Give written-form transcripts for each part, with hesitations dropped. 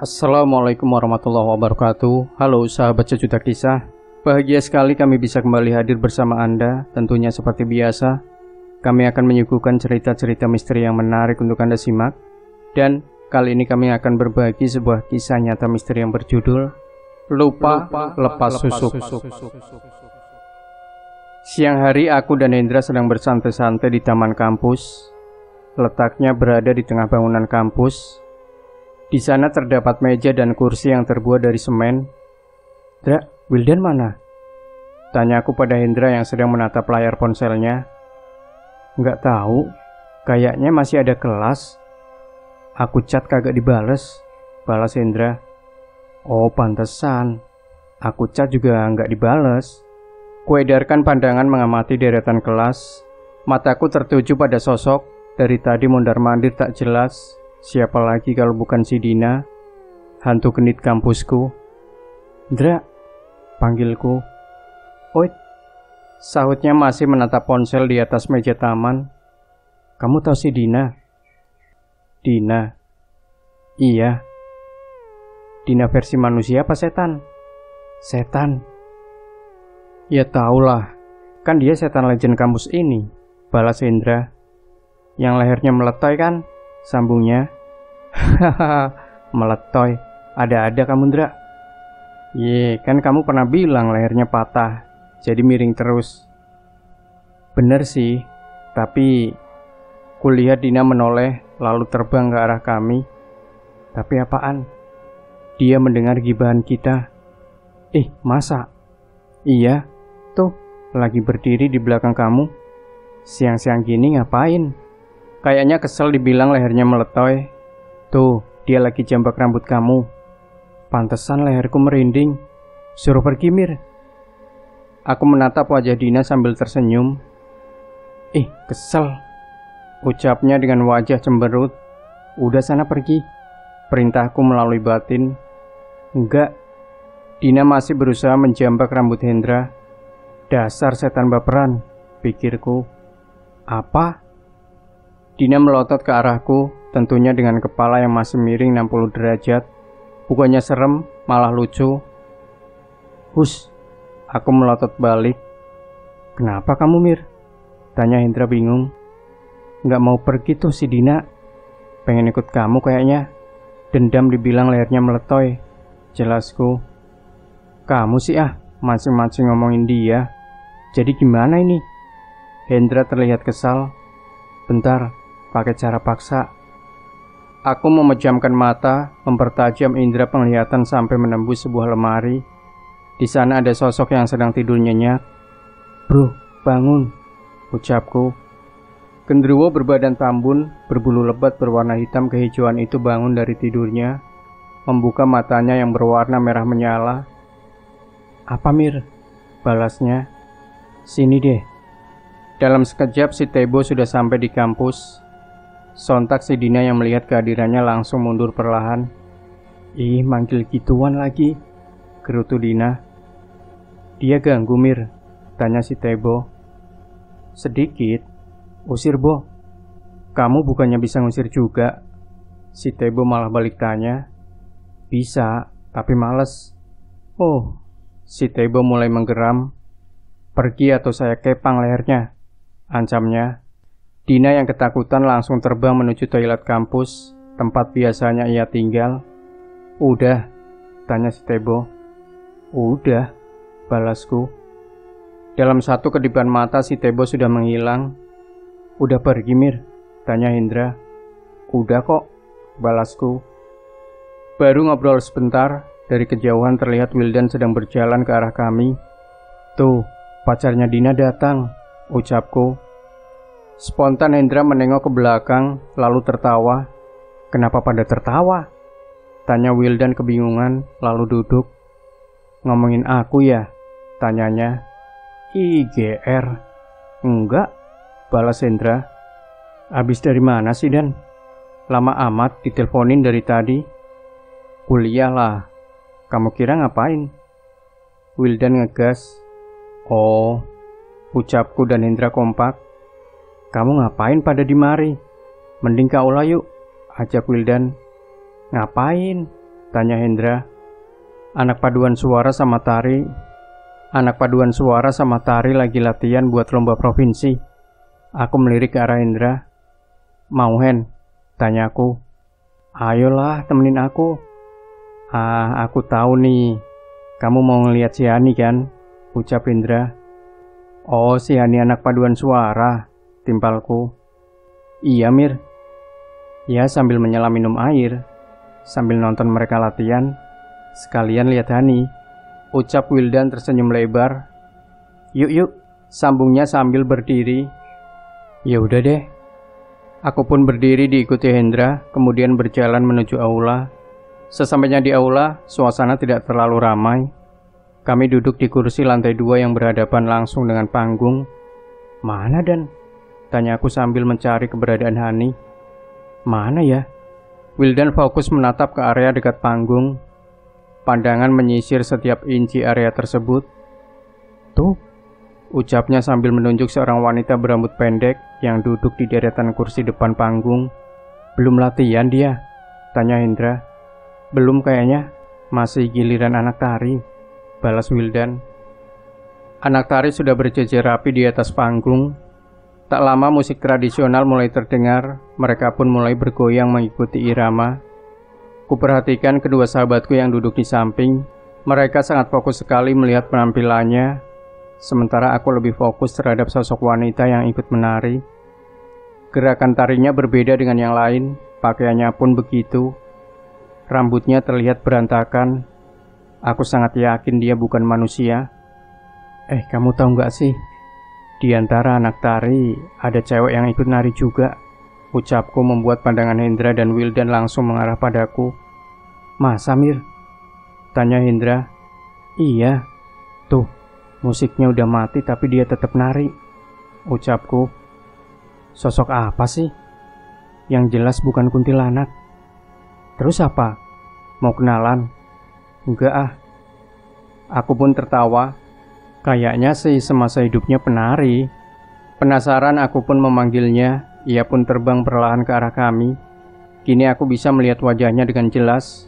Assalamualaikum warahmatullahi wabarakatuh. Halo sahabat sejuta kisah. Bahagia sekali kami bisa kembali hadir bersama Anda. Tentunya seperti biasa, kami akan menyuguhkan cerita-cerita misteri yang menarik untuk Anda simak. Dan kali ini kami akan berbagi sebuah kisah nyata misteri yang berjudul Lupa Lepas Susuk. Siang hari aku dan Hendra sedang bersantai-santai di taman kampus. Letaknya berada di tengah bangunan kampus. Di sana terdapat meja dan kursi yang terbuat dari semen. "Dra, Wildan mana?" tanya aku pada Hendra yang sedang menatap layar ponselnya. "Nggak tahu, kayaknya masih ada kelas. Aku chat kagak dibales," balas Hendra. "Oh pantesan, aku chat juga nggak dibales." Kuedarkan pandangan mengamati deretan kelas. Mataku tertuju pada sosok dari tadi mondar-mandir tak jelas. Siapa lagi kalau bukan si Dina, hantu genit kampusku. "Dra," panggilku. "Oi," sahutnya masih menatap ponsel di atas meja taman. "Kamu tahu si Dina?" "Dina?" "Iya." "Dina versi manusia apa setan?" "Setan." "Ya tahulah, kan dia setan legend kampus ini," balas Hendra. "Yang lehernya meletoy kan?" sambungnya. "Hahaha, meletoy. Ada-ada kamu, Dra." "Ye, kan kamu pernah bilang lehernya patah, jadi miring terus." "Bener sih, tapi kulihat Dina menoleh lalu terbang ke arah kami." "Tapi apaan?" "Dia mendengar gibahan kita." Masa?" "Iya, tuh, lagi berdiri di belakang kamu. Siang-siang gini ngapain? Kayaknya kesel dibilang lehernya meletoy. Tuh, dia lagi jambak rambut kamu. Pantesan leherku merinding. Suruh pergi, Mir." Aku menatap wajah Dina sambil tersenyum. Kesel," ucapnya dengan wajah cemberut. "Udah sana pergi," perintahku melalui batin. "Enggak." Dina masih berusaha menjambak rambut Hendra. "Dasar setan baperan," pikirku. "Apa?" Dina melotot ke arahku, tentunya dengan kepala yang masih miring 60 derajat. Bukannya serem, malah lucu. "Hus," aku melotot balik. "Kenapa kamu, Mir?" tanya Hendra bingung. "Nggak mau pergi tuh si Dina. Pengen ikut kamu kayaknya. Dendam dibilang lehernya meletoy," jelasku. "Kamu sih mancing-mancing ngomongin dia. Jadi gimana ini?" Hendra terlihat kesal. "Bentar, pakai cara paksa." Aku memejamkan mata, mempertajam indera penglihatan sampai menembus sebuah lemari. Di sana ada sosok yang sedang tidur nyenyak. "Bro, bangun," ucapku. Genderuwo berbadan tambun, berbulu lebat berwarna hitam kehijauan itu bangun dari tidurnya, membuka matanya yang berwarna merah menyala. "Apa, Mir?" balasnya. "Sini deh." Dalam sekejap si Tebo sudah sampai di kampus. Sontak si Dina yang melihat kehadirannya langsung mundur perlahan. Manggil gituan lagi," gerutu Dina. "Dia ganggu, Mir?" tanya si Tebo. "Sedikit." "Usir, Bo." "Kamu bukannya bisa ngusir juga?" Si Tebo malah balik tanya. "Bisa, tapi males." "Oh." Si Tebo mulai menggeram. "Pergi atau saya kepang lehernya," ancamnya. Dina yang ketakutan langsung terbang menuju toilet kampus, tempat biasanya ia tinggal. "Udah?" tanya si Tebo. "Udah," balasku. Dalam satu kedipan mata si Tebo sudah menghilang. "Udah pergi, Mir?" tanya Hendra. "Udah kok," balasku. Baru ngobrol sebentar, dari kejauhan terlihat Wildan sedang berjalan ke arah kami. "Tuh, pacarnya Dina datang," ucapku. Spontan Hendra menengok ke belakang, lalu tertawa. "Kenapa pada tertawa?" tanya Wildan kebingungan, lalu duduk. Ngomongin aku ya? Tanyanya. IGR. Enggak, balas Hendra. Abis dari mana sih, Dan? Lama amat diteleponin dari tadi. Kuliah lah. Kamu kira ngapain? Wildan ngegas. Oh, ucapku dan Hendra kompak. Kamu ngapain pada di mari? Mending ke aula yuk, ajak Wildan. Ngapain? Tanya Hendra. Anak paduan suara sama tari lagi latihan buat lomba provinsi. Aku melirik ke arah Hendra. Mau Hen? Tanyaku. Ayolah temenin aku. Aku tahu nih. Kamu mau ngeliat si Hani kan? Ucap Hendra. Oh, si Hani anak paduan suara, timpalku. Iya Mir. Ya, sambil menyelam minum air, sambil nonton mereka latihan, sekalian lihat Hani. Ucap Wildan tersenyum lebar. Yuk, sambungnya sambil berdiri. Ya udah deh. Aku pun berdiri diikuti Hendra, kemudian berjalan menuju aula. Sesampainya di aula, suasana tidak terlalu ramai. Kami duduk di kursi lantai 2 yang berhadapan langsung dengan panggung. Mana Dan? Tanya aku sambil mencari keberadaan Hani. Mana ya? Wildan fokus menatap ke area dekat panggung. Pandangan menyisir setiap inci area tersebut. Tuh, ucapnya sambil menunjuk seorang wanita berambut pendek yang duduk di deretan kursi depan panggung. Belum latihan dia? Tanya Hendra. Belum kayaknya, masih giliran anak tari, balas Wildan. Anak tari sudah berjejer rapi di atas panggung. Tak lama musik tradisional mulai terdengar, mereka pun mulai bergoyang mengikuti irama. Kuperhatikan kedua sahabatku yang duduk di samping. Mereka sangat fokus sekali melihat penampilannya, sementara aku lebih fokus terhadap sosok wanita yang ikut menari. Gerakan tarinya berbeda dengan yang lain, pakaiannya pun begitu. Rambutnya terlihat berantakan. Aku sangat yakin dia bukan manusia. Kamu tahu gak sih? Di antara anak tari, ada cewek yang ikut nari juga. Ucapku membuat pandangan Hendra dan Wildan langsung mengarah padaku. Masa Mir? Tanya Hendra. Iya. Tuh, musiknya udah mati tapi dia tetap nari. Ucapku. Sosok apa sih? Yang jelas bukan kuntilanak. Terus apa? Mau kenalan? Enggak ah. Aku pun tertawa. Kayaknya sih semasa hidupnya penari. Penasaran aku pun memanggilnya. Ia pun terbang perlahan ke arah kami. Kini aku bisa melihat wajahnya dengan jelas.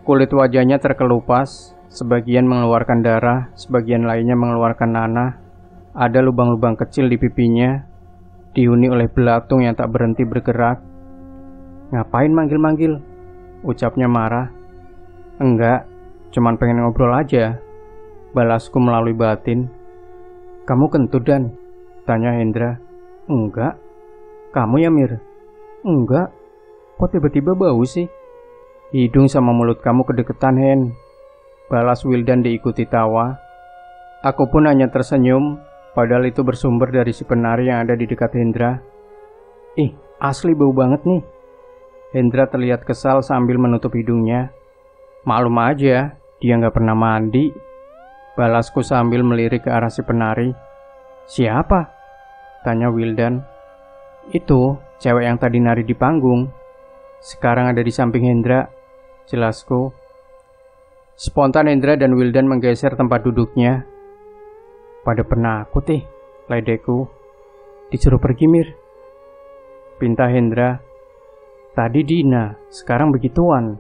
Kulit wajahnya terkelupas, sebagian mengeluarkan darah, sebagian lainnya mengeluarkan nanah. Ada lubang-lubang kecil di pipinya, dihuni oleh belatung yang tak berhenti bergerak. Ngapain manggil-manggil? Ucapnya marah. Enggak, cuman pengen ngobrol aja, balasku melalui batin. Kamu kentut Dan? Tanya Hendra. Enggak. Kamu ya Mir? Enggak. Kok tiba-tiba bau sih? Hidung sama mulut kamu kedeketan Hen, balas Wildan diikuti tawa. Aku pun hanya tersenyum, padahal itu bersumber dari si penari yang ada di dekat Hendra. Asli bau banget nih. Hendra terlihat kesal sambil menutup hidungnya. Maklum aja, dia gak pernah mandi, balasku sambil melirik ke arah si penari. Siapa? Tanya Wildan. Itu, cewek yang tadi nari di panggung. Sekarang ada di samping Hendra, jelasku. Spontan Hendra dan Wildan menggeser tempat duduknya. Pada penakut ledeku. Disuruh pergi Mir, pinta Hendra. Tadi Dina, sekarang begituan.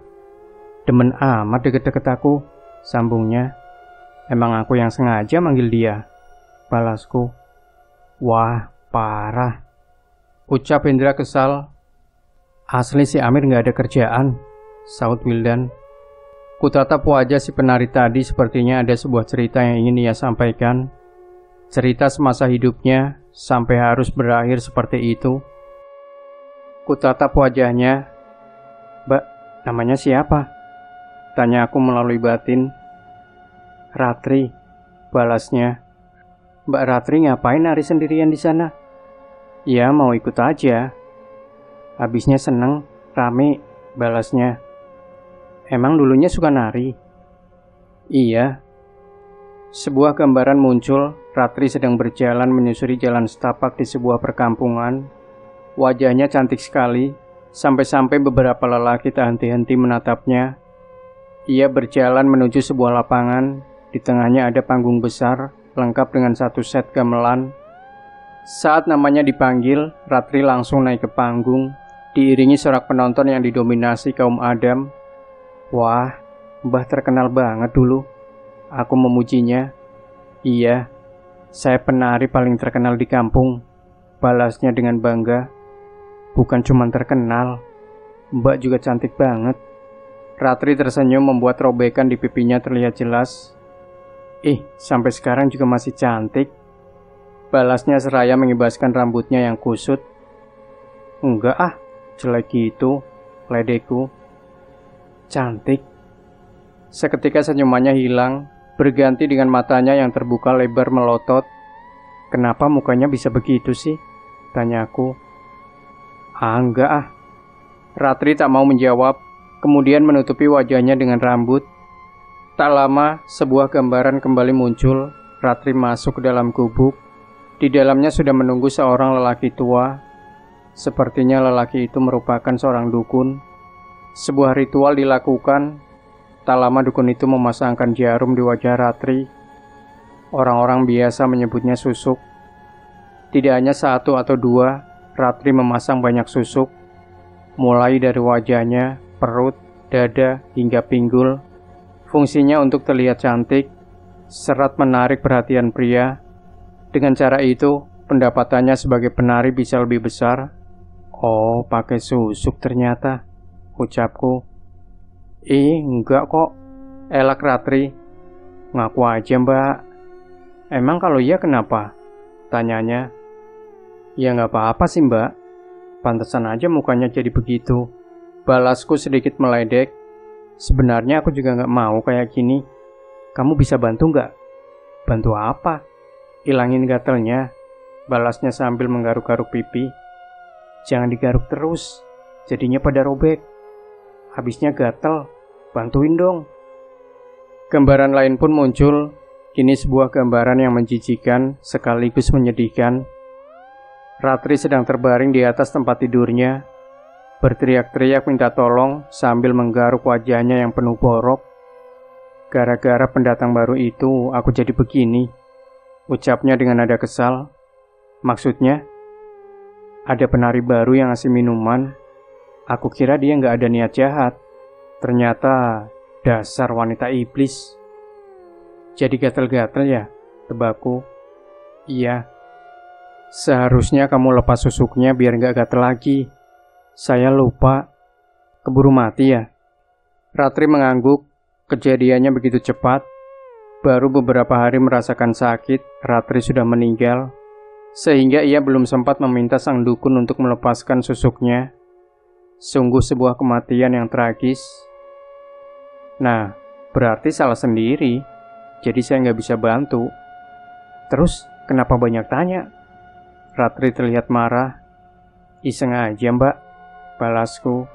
Demen amat deket-deket aku, sambungnya. Emang aku yang sengaja manggil dia, balasku. Wah, parah, ucap Hendra kesal. Asli si Amir gak ada kerjaan, saut Wildan. Kutatap wajah si penari tadi, sepertinya ada sebuah cerita yang ingin ia sampaikan. Cerita semasa hidupnya sampai harus berakhir seperti itu. Kutatap wajahnya. Mbak, namanya siapa? Tanya aku melalui batin. Ratri, balasnya. Mbak Ratri ngapain nari sendirian di sana? Ya mau ikut aja. Habisnya seneng, rame, balasnya. Emang dulunya suka nari? Iya, Sebuah gambaran muncul, Ratri sedang berjalan menyusuri jalan setapak di sebuah perkampungan. Wajahnya cantik sekali, sampai-sampai beberapa lelaki tak henti-henti menatapnya. Ia berjalan menuju sebuah lapangan, di tengahnya ada panggung besar, lengkap dengan satu set gamelan. Saat namanya dipanggil, Ratri langsung naik ke panggung, diiringi sorak penonton yang didominasi kaum Adam. Wah, Mbah terkenal banget dulu. Aku memujinya. Iya, saya penari paling terkenal di kampung, balasnya dengan bangga. Bukan cuma terkenal, Mbak juga cantik banget. Ratri tersenyum membuat robekan di pipinya terlihat jelas. Sampai sekarang juga masih cantik, balasnya seraya mengibaskan rambutnya yang kusut. Enggak ah, jelek gitu, ledeku. Cantik. Seketika senyumannya hilang, berganti dengan matanya yang terbuka lebar melotot. Kenapa mukanya bisa begitu sih? Tanyaku. Enggak ah. Ratri tak mau menjawab, kemudian menutupi wajahnya dengan rambut. Tak lama, sebuah gambaran kembali muncul. Ratri masuk ke dalam gubuk. Di dalamnya sudah menunggu seorang lelaki tua. Sepertinya lelaki itu merupakan seorang dukun. Sebuah ritual dilakukan. Tak lama dukun itu memasangkan jarum di wajah Ratri. Orang-orang biasa menyebutnya susuk. Tidak hanya satu atau dua, Ratri memasang banyak susuk. Mulai dari wajahnya, perut, dada, hingga pinggul. Fungsinya untuk terlihat cantik, serat menarik perhatian pria. Dengan cara itu, pendapatannya sebagai penari bisa lebih besar. Oh, pakai susuk ternyata, ucapku. Enggak kok, elak Ratri. Ngaku aja Mbak. Emang kalau iya kenapa? Tanyanya. Ya nggak apa-apa sih Mbak. Pantesan aja mukanya jadi begitu. Balasku sedikit meledek. Sebenarnya aku juga nggak mau kayak gini. Kamu bisa bantu nggak? Bantu apa? Ilangin gatelnya. Balasnya sambil menggaruk-garuk pipi. Jangan digaruk terus, jadinya pada robek. Habisnya gatel, bantuin dong. Gambaran lain pun muncul. Kini sebuah gambaran yang menjijikan sekaligus menyedihkan. Ratri sedang terbaring di atas tempat tidurnya, berteriak-teriak minta tolong sambil menggaruk wajahnya yang penuh borok. Gara-gara pendatang baru itu, aku jadi begini, ucapnya dengan nada kesal. Maksudnya, ada penari baru yang ngasih minuman. Aku kira dia nggak ada niat jahat. Ternyata dasar wanita iblis. Jadi gatel-gatel ya, tebakku. Iya. Seharusnya kamu lepas susuknya biar nggak gatel lagi. Saya lupa. Keburu mati ya? Ratri mengangguk. Kejadiannya begitu cepat. Baru beberapa hari merasakan sakit, Ratri sudah meninggal. Sehingga ia belum sempat meminta sang dukun untuk melepaskan susuknya. Sungguh sebuah kematian yang tragis. Nah, berarti salah sendiri. Jadi saya nggak bisa bantu. Terus, kenapa banyak tanya? Ratri terlihat marah. Iseng aja Mbak, balasku.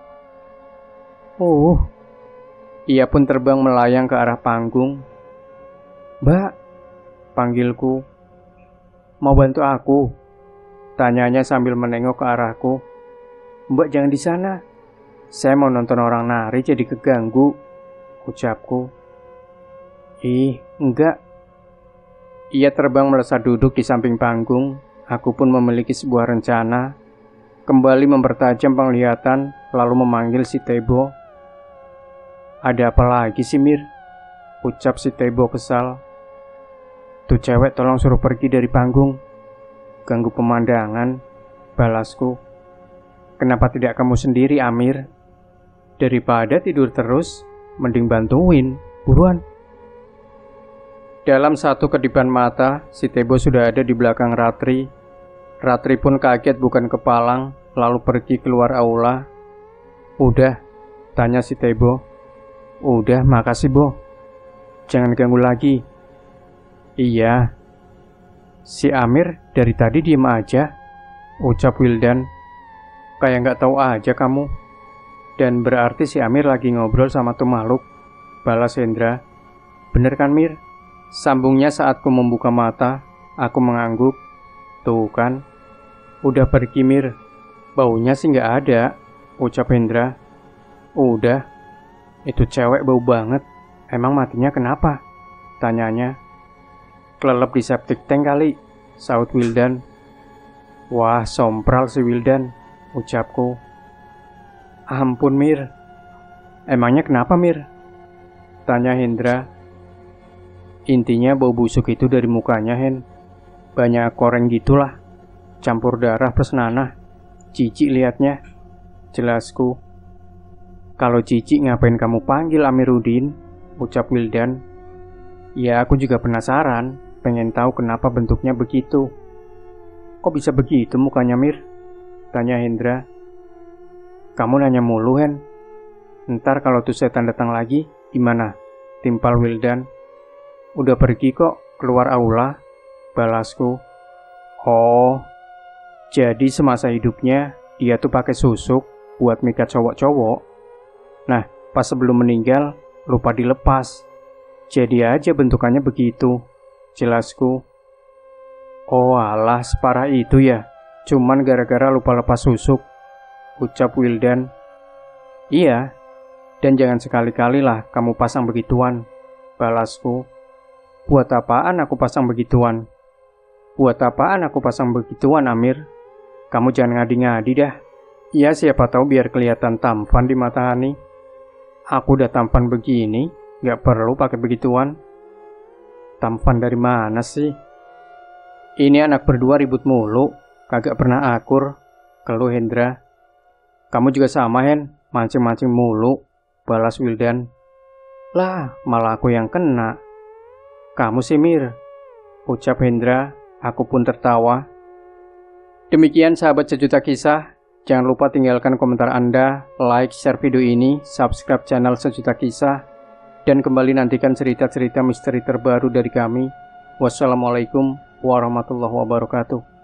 Ia pun terbang melayang ke arah panggung. Mbak, panggilku. Mau bantu aku? Tanyanya sambil menengok ke arahku. Mbak jangan di sana. Saya mau nonton orang nari jadi keganggu, ucapku. Enggak. Ia terbang melesat duduk di samping panggung. Aku pun memiliki sebuah rencana. Kembali mempertajam penglihatan, lalu memanggil si Tebo. Ada apa lagi sih Mir? Ucap si Tebo kesal. Tuh cewek tolong suruh pergi dari panggung. Ganggu pemandangan, balasku. Kenapa tidak kamu sendiri, Amir? Daripada tidur terus, mending bantuin, buruan. Dalam satu kedipan mata, si Tebo sudah ada di belakang Ratri. Ratri pun kaget bukan kepalang, lalu pergi keluar aula. Udah, tanya si Tebo. Udah, makasih Bo. Jangan ganggu lagi. Iya. Si Amir dari tadi diem aja, ucap Wildan. Kayak gak tahu aja kamu. Dan berarti si Amir lagi ngobrol sama tuh makhluk, balas Hendra. Bener kan Mir? Sambungnya saat ku membuka mata, aku mengangguk. Tuh kan, udah pergi Mir. Baunya sih nggak ada, ucap Hendra. Udah, itu cewek bau banget. Emang matinya kenapa? Tanyanya. Kelelep di septic tank kali, saut Wildan. Wah, sompral si Wildan, ucapku. Ampun Mir. Emangnya kenapa Mir? Tanya Hendra. Intinya bau busuk itu dari mukanya Hen. Banyak koreng gitulah. Campur darah plus nanah. Cici liatnya, jelasku. Kalau Cici ngapain kamu panggil Amiruddin? Ucap Wildan. Ya aku juga penasaran, pengen tahu kenapa bentuknya begitu. Kok bisa begitu mukanya Mir? Tanya Hendra. Kamu nanya mulu Hen. Ntar kalau tuh setan datang lagi, gimana? Timpal Wildan. Udah pergi kok, keluar aula, balasku. Oh, jadi semasa hidupnya dia tuh pakai susuk buat mikat cowok-cowok. Nah, pas sebelum meninggal lupa dilepas. Jadi aja bentukannya begitu, jelasku. Oh alah, separah itu ya. Cuman gara-gara lupa lepas susuk, ucap Wildan. Iya, dan jangan sekali-kali lah kamu pasang begituan, balasku. Buat apaan aku pasang begituan? Buat apaan aku pasang begituan, Amir? Kamu jangan ngadi-ngadi dah. Ya siapa tahu biar kelihatan tampan di mata Hani. Aku udah tampan begini, gak perlu pakai begituan. Tampan dari mana sih? Ini anak berdua ribut mulu, kagak pernah akur, keluh Hendra. Kamu juga sama Hen, mancing-mancing mulu, balas Wildan. Lah, malah aku yang kena. Kamu sih Mir, ucap Hendra. Aku pun tertawa. Demikian sahabat sejuta kisah. Jangan lupa tinggalkan komentar Anda, like, share video ini, subscribe channel Sejuta Kisah, dan kembali nantikan cerita-cerita misteri terbaru dari kami. Wassalamualaikum warahmatullahi wabarakatuh.